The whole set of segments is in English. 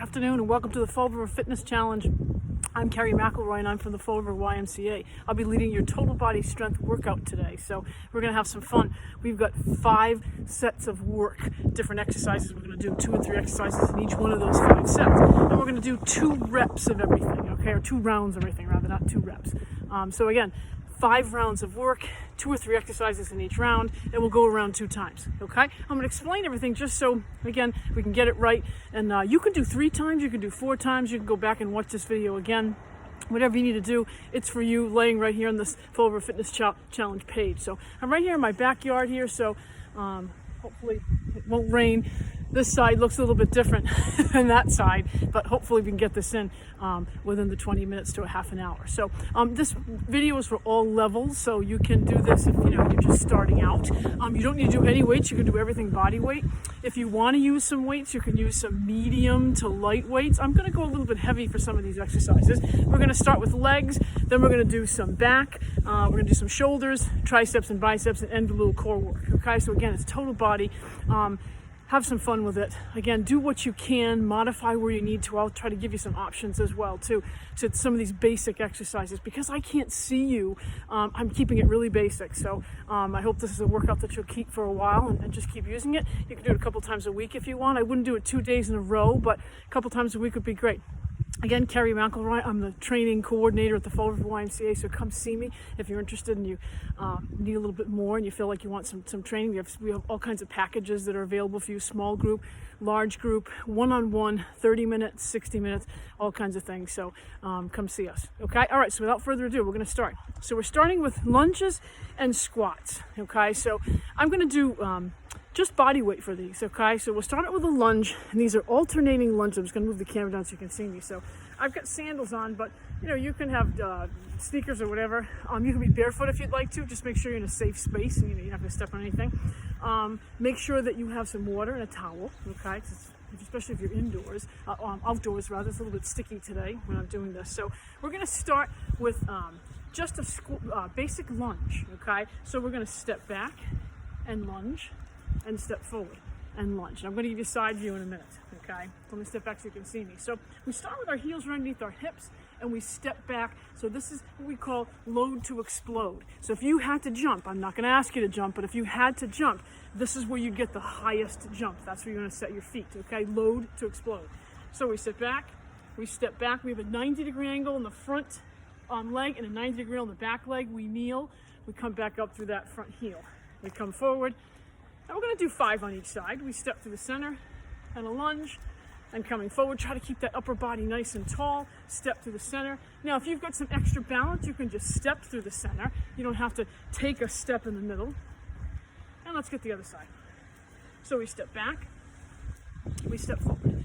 afternoon and welcome to the Fall River Fitness Challenge. I'm Kerry McElroy and I'm from the Fall River YMCA. I'll be leading your total body strength workout today, so we're going to have some fun. We've got 5 sets of work, different exercises. We're going to do 2 and 3 exercises in each one of those 5 sets, and we're going to do 2 reps of everything, okay, or 2 rounds of everything rather, not 2 reps. So again, 5 rounds of work, 2 or 3 exercises in each round, and we'll go around 2 times, okay? I'm going to explain everything just so, again, we can get it right. And you can do 3 times, you can do 4 times, you can go back and watch this video again. Whatever you need to do, it's for you, laying right here on this Fall River Fitness Challenge page. So I'm right here in my backyard here, so hopefully it won't rain. This side looks a little bit different than that side, but hopefully we can get this in within the 20 minutes to a half an hour. So this video is for all levels, so you can do this if you're just starting out. You don't need to do any weights, you can do everything body weight. If you want to use some weights, you can use some medium to light weights. I'm going to go a little bit heavy for some of these exercises. We're going to start with legs, then we're going to do some back, we're going to do some shoulders, triceps and biceps, and end with a little core work. Okay, so again, it's total body. Have some fun with it. Again, do what you can, modify where you need to. I'll try to give you some options as well too to some of these basic exercises. Because I can't see you, I'm keeping it really basic. So I hope this is a workout that you'll keep for a while and just keep using it. You can do it a couple times a week if you want. I wouldn't do it 2 days in a row, but a couple times a week would be great. Again, Kerry McElroy, I'm the training coordinator at the Fall River YMCA, so come see me if you're interested and you need a little bit more and you feel like you want some training. We have all kinds of packages that are available for you, small group, large group, one-on-one, 30 minutes, 60 minutes, all kinds of things. So come see us, okay? All right, so without further ado, we're going to start. So we're starting with lunges and squats, okay? So I'm going to do just body weight for these, okay? So we'll start it with a lunge, and these are alternating lunges. I'm just gonna move the camera down so you can see me. So I've got sandals on, but you can have sneakers or whatever. You can be barefoot if you'd like to. Just make sure you're in a safe space and you're not gonna step on anything. Make sure that you have some water and a towel, okay? Especially if you're indoors, outdoors rather. It's a little bit sticky today when I'm doing this. So we're gonna start with just a basic lunge, okay? So we're gonna step back and lunge, and step forward and lunge. And I'm going to give you a side view in a minute, okay? Let me step back so you can see me. So we start with our heels right underneath our hips and we step back. So this is what we call load to explode. So if you had to jump, I'm not going to ask you to jump, but if you had to jump, this is where you get the highest jump. That's where you're going to set your feet, okay? Load to explode. So we sit back, we step back. We have a 90-degree angle on the front leg and a 90-degree on the back leg. We kneel, we come back up through that front heel. We come forward. And we're going to do 5 on each side. We step through the center and a lunge and coming forward. Try to keep that upper body nice and tall. Step through the center. Now, if you've got some extra balance, you can just step through the center. You don't have to take a step in the middle. And let's get the other side. So we step back. We step forward.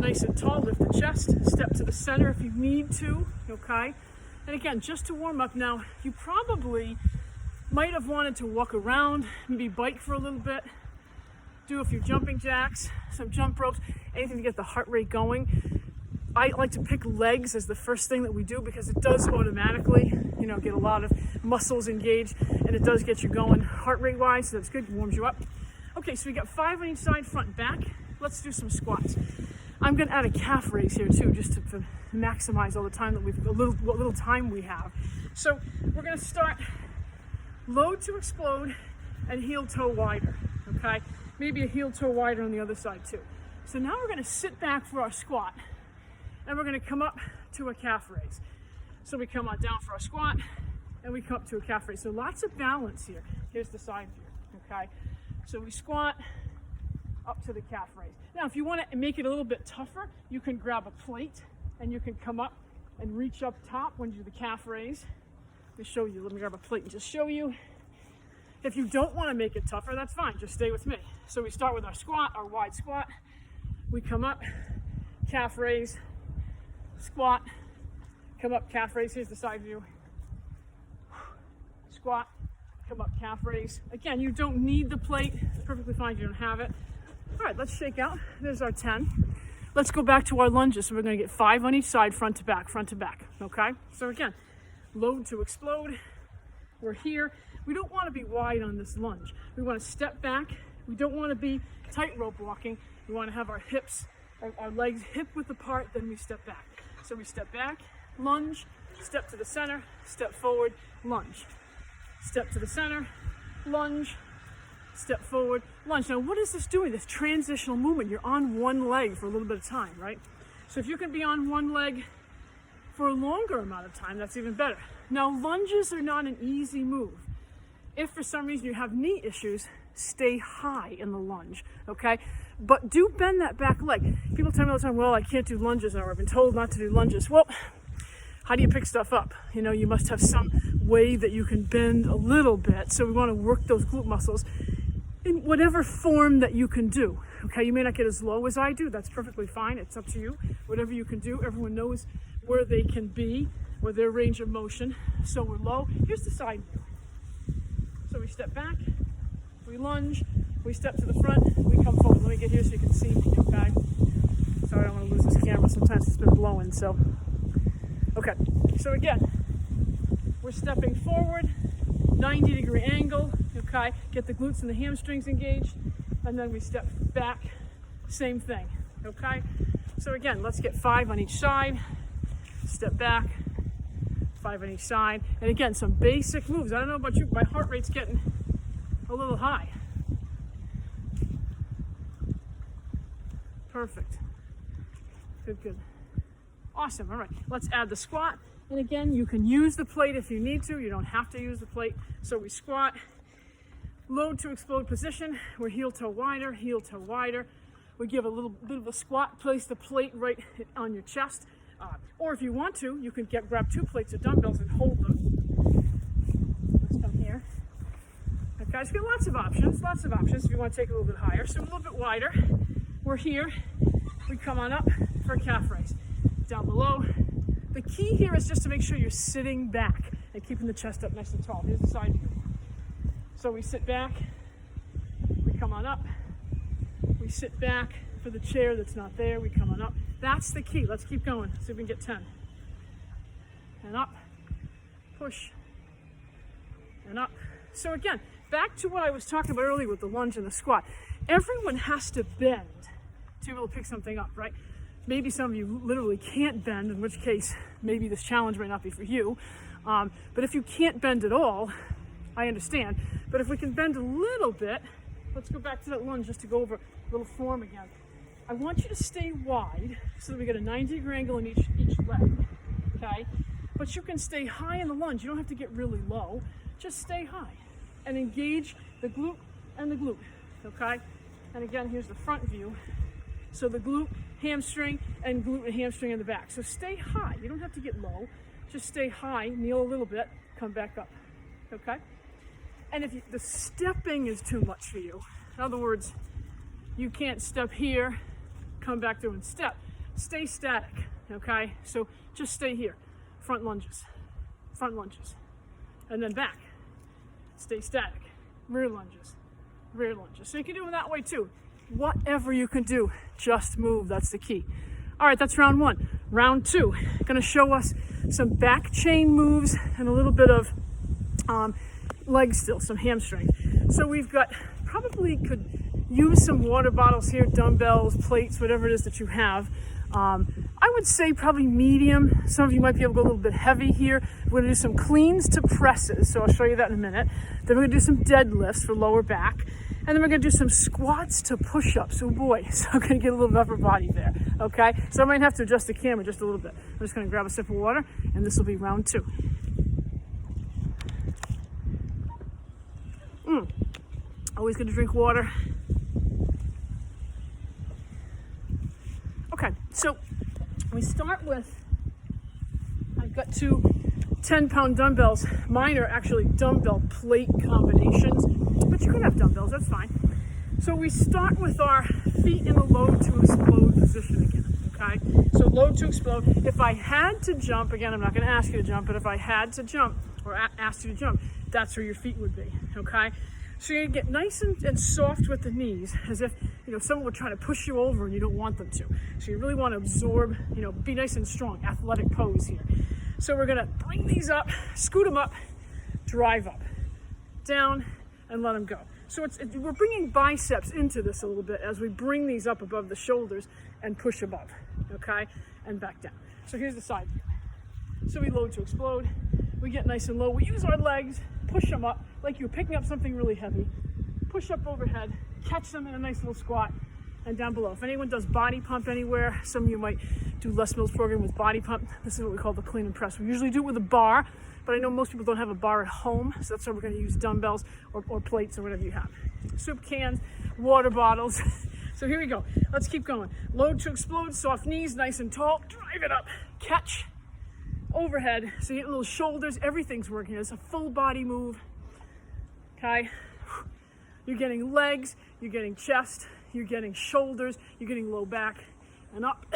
Nice and tall. Lift the chest. Step to the center if you need to. Okay? And again, just to warm up now, you probably might have wanted to walk around, maybe bike for a little bit, do a few jumping jacks, some jump ropes, anything to get the heart rate going. I like to pick legs as the first thing that we do because it does automatically, get a lot of muscles engaged and it does get you going heart rate wise, so that's good, it warms you up. Okay, so we got 5 on each side, front and back. Let's do some squats. I'm going to add a calf raise here too, just to maximize all the time that what little time we have. So we're going to start load to explode and heel toe wider, okay? Maybe a heel toe wider on the other side too. So now we're going to sit back for our squat and we're going to come up to a calf raise. So we come on down for our squat and we come up to a calf raise. So lots of balance here. Here's the side view, okay? So we squat up to the calf raise. Now if you want to make it a little bit tougher, you can grab a plate and you can come up and reach up top when you do the calf raise. Let me grab a plate and just show you. If you don't want to make it tougher, that's fine. Just stay with me. So we start with our squat, our wide squat. We come up, calf raise, squat, come up, calf raise. Here's the side view. Squat, come up, calf raise. Again, you don't need the plate. It's perfectly fine if you don't have it. All right, let's shake out. There's our 10. Let's go back to our lunges. So we're going to get 5 on each side, front to back, okay? So again, load to explode. We're here. We don't want to be wide on this lunge. We want to step back. We don't want to be tightrope walking. We want to have our hips our legs hip width apart, then we step back. So we step back, lunge, step to the center, step forward, lunge. Step to the center, lunge, step forward, lunge. Now, what is this doing? This transitional movement. You're on one leg for a little bit of time, right? So if you can be on one leg for a longer amount of time, that's even better. Now, lunges are not an easy move. If for some reason you have knee issues, stay high in the lunge, okay? But do bend that back leg. People tell me all the time, well, I can't do lunges, or I've been told not to do lunges. Well, how do you pick stuff up? You know, you must have some way that you can bend a little bit. So we want to work those glute muscles in whatever form that you can do. Okay, you may not get as low as I do. That's perfectly fine. It's up to you. Whatever you can do. Everyone knows where they can be, or their range of motion. So we're low. Here's the side view. So we step back, we lunge, we step to the front, we come forward. Let me get here so you can see me, okay? Sorry, I don't want to lose this camera. Sometimes it's been blowing, so. Okay, so again, we're stepping forward, 90-degree angle, okay? Get the glutes and the hamstrings engaged, and then we step back, same thing, okay? So again, let's get 5 on each side, step back, 5 on each side, and again, some basic moves. I don't know about you, my heart rate's getting a little high. Perfect. Good, good. Awesome. All right, let's add the squat. And again, you can use the plate if you need to. You don't have to use the plate. So we squat, load to explode position. We're heel toe wider, heel toe wider. We give a little bit of a squat, place the plate right on your chest. Or if you want to, you can grab 2 plates of dumbbells and hold them. Let's come here. Okay, so we have lots of options if you want to take it a little bit higher. So a little bit wider. We're here. We come on up for a calf raise. Down below. The key here is just to make sure you're sitting back and keeping the chest up nice and tall. Here's the side view. So we sit back, we come on up, we sit back for the chair that's not there, we come on up. That's the key. Let's keep going. See if we can get 10. And up, push, and up. So again, back to what I was talking about earlier with the lunge and the squat. Everyone has to bend to be able to pick something up, right? Maybe some of you literally can't bend, in which case maybe this challenge might not be for you. But if you can't bend at all, I understand. But if we can bend a little bit, let's go back to that lunge just to go over a little form again. I want you to stay wide so that we get a 90-degree angle in each leg, okay? But you can stay high in the lunge. You don't have to get really low. Just stay high and engage the glute and the glute, okay? And again, here's the front view. So the glute, hamstring, and glute and hamstring in the back. So stay high. You don't have to get low. Just stay high, kneel a little bit, come back up, okay? And if the stepping is too much for you, in other words, you can't step here, come back through and step. Stay static, okay? So just stay here. Front lunges, and then back. Stay static. Rear lunges. So you can do them that way too. Whatever you can do, just move. That's the key. All right, that's round 1. Round 2, going to show us some back chain moves and a little bit of leg still, some hamstring. So we've got, probably could use some water bottles here, dumbbells, plates, whatever it is that you have. I would say probably medium. Some of you might be able to go a little bit heavy here. We're going to do some cleans to presses, so I'll show you that in a minute. Then we're going to do some deadlifts for lower back. And then we're going to do some squats to push-ups. Oh boy, so I'm going to get a little upper body there, okay? So I might have to adjust the camera just a little bit. I'm just going to grab a sip of water, and this will be round 2. Always good to drink water. Okay, so we start with, I've got 2 10-pound dumbbells. Mine are actually dumbbell plate combinations, but you can have dumbbells, that's fine. So we start with our feet in the load to explode position again, okay? So load to explode. If I had to jump, again, I'm not going to ask you to jump, but if I had to jump or asked you to jump, that's where your feet would be, okay? So you're going to get nice and soft with the knees, as if, someone would try to push you over and you don't want them to. So you really want to absorb, be nice and strong, athletic pose here. So we're going to bring these up, scoot them up, drive up, down, and let them go. So we're bringing biceps into this a little bit as we bring these up above the shoulders and push above, okay? And back down. So here's the side view. So we load to explode. We get nice and low. We use our legs, push them up like you're picking up something really heavy. Push up overhead, catch them in a nice little squat, and down below. If anyone does body pump anywhere, some of you might do Les Mills program with body pump. This is what we call the clean and press. We usually do it with a bar, but I know most people don't have a bar at home, so that's why we're going to use dumbbells or plates or whatever you have. Soup cans, water bottles. So here we go. Let's keep going. Load to explode, soft knees, nice and tall. Drive it up. Catch. Overhead. So you get little shoulders. Everything's working. It's a full body move. Okay. You're getting legs. You're getting chest. You're getting shoulders. You're getting low back and up.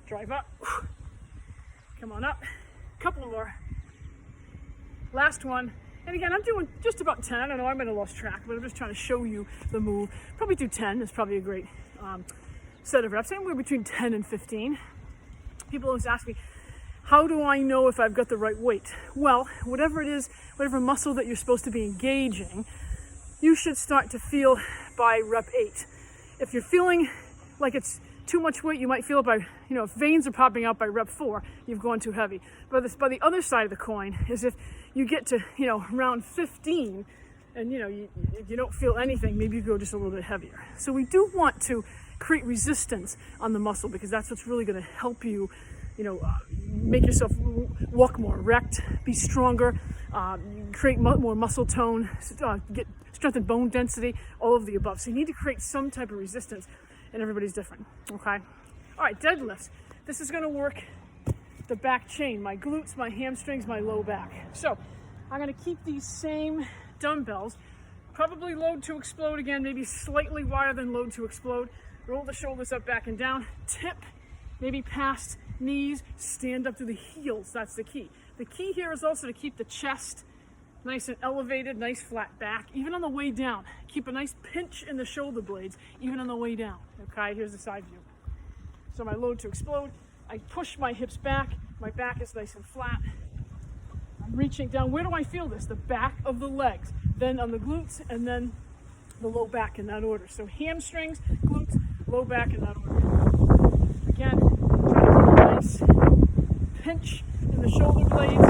Drive up. Come on up. Couple more. Last one. And again, I'm doing just about 10. I know I might have lost track, but I'm just trying to show you the move. Probably do 10. It's probably a great set of reps. Anywhere between 10 and 15. People always ask me, how do I know if I've got the right weight? Well, whatever it is, whatever muscle that you're supposed to be engaging, you should start to feel by rep 8. If you're feeling like it's too much weight, you might feel by, if veins are popping out by rep 4, you've gone too heavy. But the other side of the coin is if you get to, round 15 and, you don't feel anything, maybe you go just a little bit heavier. So we do want to create resistance on the muscle because that's what's really going to help you, make yourself walk more erect, be stronger, create more muscle tone, get strengthen bone density, all of the above. So you need to create some type of resistance, and everybody's different, okay? All right, deadlifts. This is gonna work the back chain, my glutes, my hamstrings, my low back. So I'm gonna keep these same dumbbells, probably load to explode again, maybe slightly wider than load to explode. Roll the shoulders up, back and down, tip, maybe past knees, stand up to the heels. That's the key. The key here is also to keep the chest nice and elevated, nice flat back, even on the way down. Keep a nice pinch in the shoulder blades, even on the way down. Okay, here's the side view. So my load to explode, I push my hips back, my back is nice and flat. I'm reaching down. Where do I feel this? The back of the legs, then on the glutes, and then the low back in that order. So hamstrings, glutes, low back in that order. Again, try to keep a nice pinch in the shoulder blades.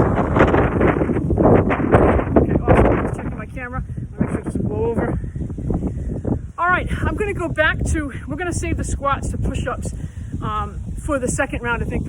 Okay, awesome. Let's check on my camera. I'll make sure it doesn't blow over. All right, I'm going to go back to, we're going to save the squats to push-ups for the second round, I think.